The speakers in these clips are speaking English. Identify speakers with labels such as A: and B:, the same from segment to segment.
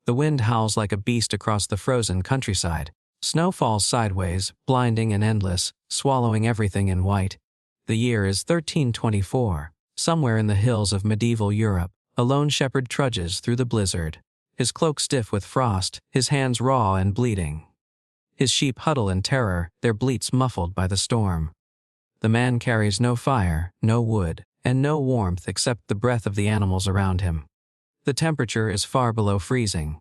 A: The wind howls like a beast across the frozen countryside. Snow falls sideways, blinding and endless, swallowing everything in white. The year is 1324. Somewhere in the hills of medieval Europe, a lone shepherd trudges through the blizzard, his cloak stiff with frost, his hands raw and bleeding. His sheep huddle in terror, their bleats muffled by the storm. The man carries no fire, no wood, and no warmth except the breath of the animals around him. The temperature is far below freezing.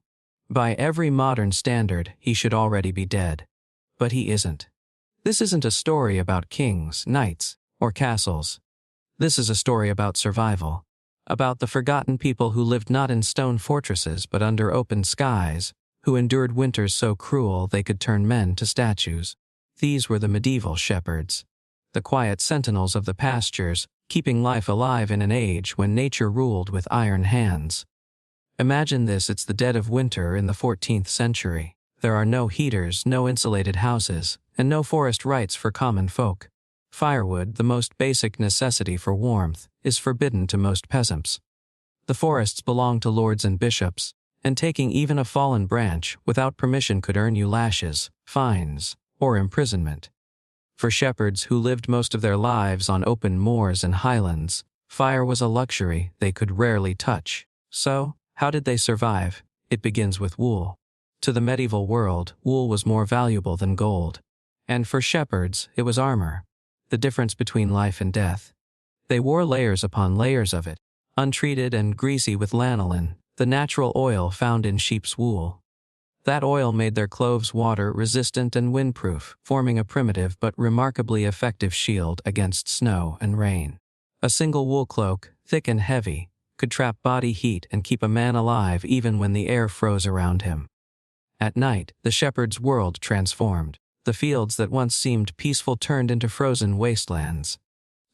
A: By every modern standard, he should already be dead. But he isn't. This isn't a story about kings, knights, or castles. This is a story about survival. About the forgotten people who lived not in stone fortresses but under open skies, who endured winters so cruel they could turn men to statues. These were the medieval shepherds. The quiet sentinels of the pastures, keeping life alive in an age when nature ruled with iron hands. Imagine this: it's the dead of winter in the 14th century. There are no heaters, no insulated houses, and no forest rights for common folk. Firewood, the most basic necessity for warmth, is forbidden to most peasants. The forests belong to lords and bishops, and taking even a fallen branch without permission could earn you lashes, fines, or imprisonment. For shepherds who lived most of their lives on open moors and highlands, fire was a luxury they could rarely touch. So, how did they survive? It begins with wool. To the medieval world, wool was more valuable than gold. And for shepherds, it was armor. The difference between life and death. They wore layers upon layers of it, untreated and greasy with lanolin, the natural oil found in sheep's wool. That oil made their clothes water-resistant and windproof, forming a primitive but remarkably effective shield against snow and rain. A single wool cloak, thick and heavy, could trap body heat and keep a man alive even when the air froze around him. At night, the shepherd's world transformed. The fields that once seemed peaceful turned into frozen wastelands.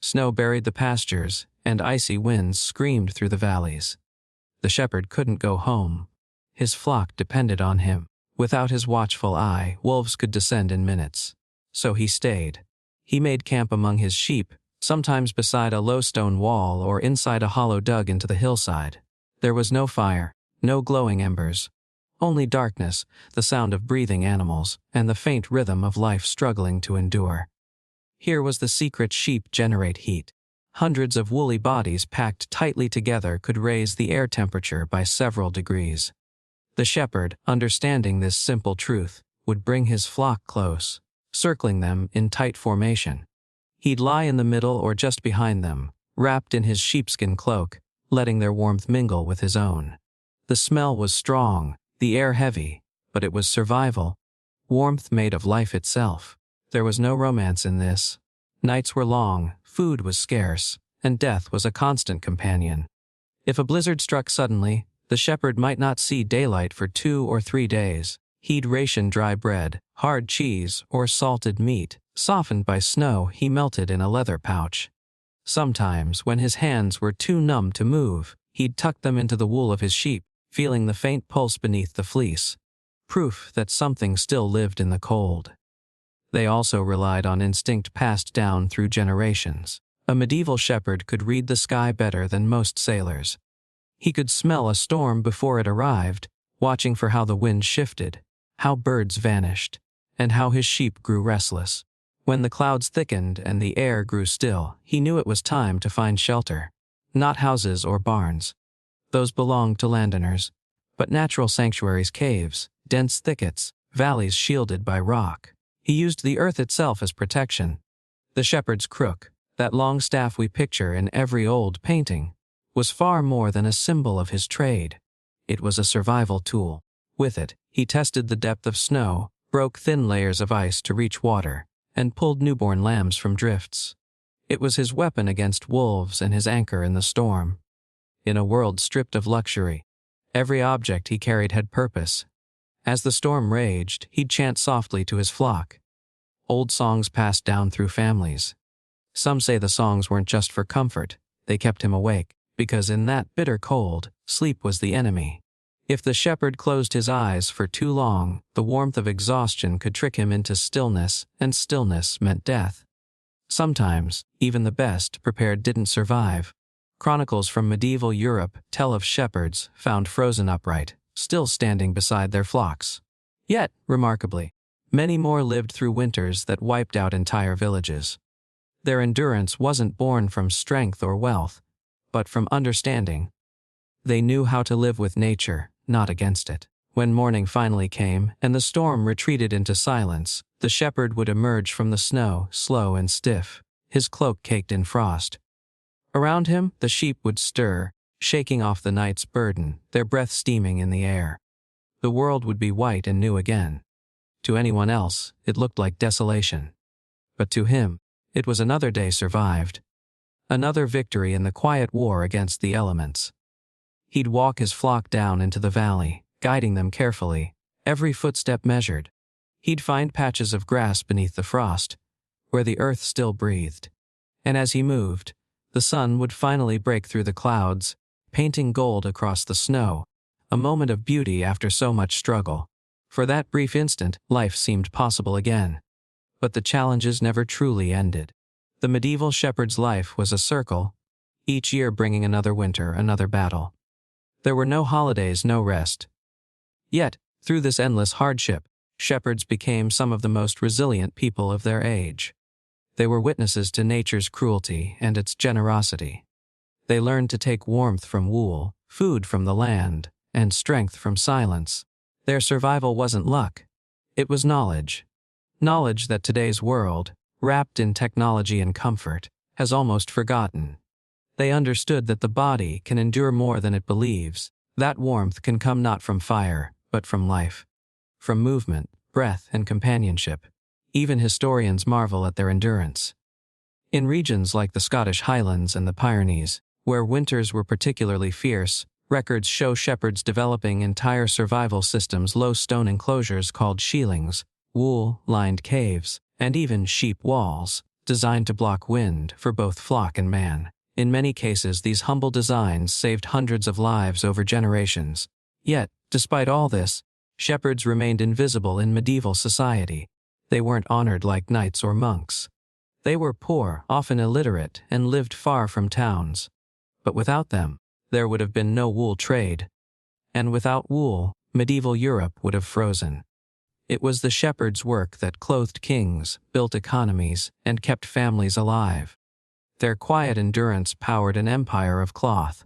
A: Snow buried the pastures, and icy winds screamed through the valleys. The shepherd couldn't go home. His flock depended on him. Without his watchful eye, wolves could descend in minutes. So he stayed. He made camp among his sheep, sometimes beside a low stone wall or inside a hollow dug into the hillside. There was no fire, no glowing embers. Only darkness, the sound of breathing animals, and the faint rhythm of life struggling to endure. Here was the secret: sheep generate heat. Hundreds of woolly bodies packed tightly together could raise the air temperature by several degrees. The shepherd, understanding this simple truth, would bring his flock close, circling them in tight formation. He'd lie in the middle or just behind them, wrapped in his sheepskin cloak, letting their warmth mingle with his own. The smell was strong, the air heavy, but it was survival. Warmth made of life itself. There was no romance in this. Nights were long, food was scarce, and death was a constant companion. If a blizzard struck suddenly, the shepherd might not see daylight for 2 or 3 days. He'd ration dry bread, hard cheese, or salted meat. Softened by snow, he melted in a leather pouch. Sometimes, when his hands were too numb to move, he'd tuck them into the wool of his sheep, feeling the faint pulse beneath the fleece. Proof that something still lived in the cold. They also relied on instinct passed down through generations. A medieval shepherd could read the sky better than most sailors. He could smell a storm before it arrived, watching for how the wind shifted, how birds vanished, and how his sheep grew restless. When the clouds thickened and the air grew still, he knew it was time to find shelter. Not houses or barns. Those belonged to landowners. But natural sanctuaries: caves, dense thickets, valleys shielded by rock. He used the earth itself as protection. The shepherd's crook, that long staff we picture in every old painting, was far more than a symbol of his trade. It was a survival tool. With it, he tested the depth of snow, broke thin layers of ice to reach water, and pulled newborn lambs from drifts. It was his weapon against wolves and his anchor in the storm. In a world stripped of luxury, every object he carried had purpose. As the storm raged, he'd chant softly to his flock. Old songs passed down through families. Some say the songs weren't just for comfort, they kept him awake, because in that bitter cold, sleep was the enemy. If the shepherd closed his eyes for too long, the warmth of exhaustion could trick him into stillness, and stillness meant death. Sometimes, even the best prepared didn't survive. Chronicles from medieval Europe tell of shepherds found frozen upright, still standing beside their flocks. Yet, remarkably, many more lived through winters that wiped out entire villages. Their endurance wasn't born from strength or wealth, but from understanding. They knew how to live with nature, not against it. When morning finally came and the storm retreated into silence, the shepherd would emerge from the snow, slow and stiff, his cloak caked in frost. Around him, the sheep would stir, shaking off the night's burden, their breath steaming in the air. The world would be white and new again. To anyone else, it looked like desolation. But to him, it was another day survived. Another victory in the quiet war against the elements. He'd walk his flock down into the valley, guiding them carefully, every footstep measured. He'd find patches of grass beneath the frost, where the earth still breathed. And as he moved, the sun would finally break through the clouds, painting gold across the snow, a moment of beauty after so much struggle. For that brief instant, life seemed possible again. But the challenges never truly ended. The medieval shepherd's life was a circle, each year bringing another winter, another battle. There were no holidays, no rest. Yet, through this endless hardship, shepherds became some of the most resilient people of their age. They were witnesses to nature's cruelty and its generosity. They learned to take warmth from wool, food from the land, and strength from silence. Their survival wasn't luck. It was knowledge. Knowledge that today's world, wrapped in technology and comfort, has almost forgotten. They understood that the body can endure more than it believes. That warmth can come not from fire, but from life. From movement, breath, and companionship. Even historians marvel at their endurance. In regions like the Scottish Highlands and the Pyrenees, where winters were particularly fierce, records show shepherds developing entire survival systems, low stone enclosures called shielings, wool-lined caves, and even sheep walls, designed to block wind for both flock and man. In many cases, these humble designs saved hundreds of lives over generations. Yet, despite all this, shepherds remained invisible in medieval society. They weren't honored like knights or monks. They were poor, often illiterate, and lived far from towns. But without them, there would have been no wool trade. And without wool, medieval Europe would have frozen. It was the shepherd's work that clothed kings, built economies, and kept families alive. Their quiet endurance powered an empire of cloth.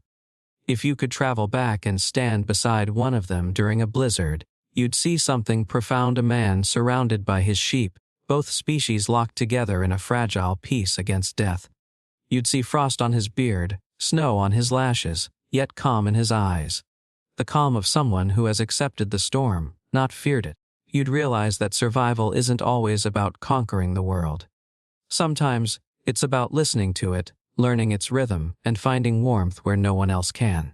A: If you could travel back and stand beside one of them during a blizzard, you'd see something profound: a man surrounded by his sheep, both species locked together in a fragile peace against death. You'd see frost on his beard, snow on his lashes, yet calm in his eyes. The calm of someone who has accepted the storm, not feared it. You'd realize that survival isn't always about conquering the world. Sometimes, it's about listening to it, learning its rhythm, and finding warmth where no one else can.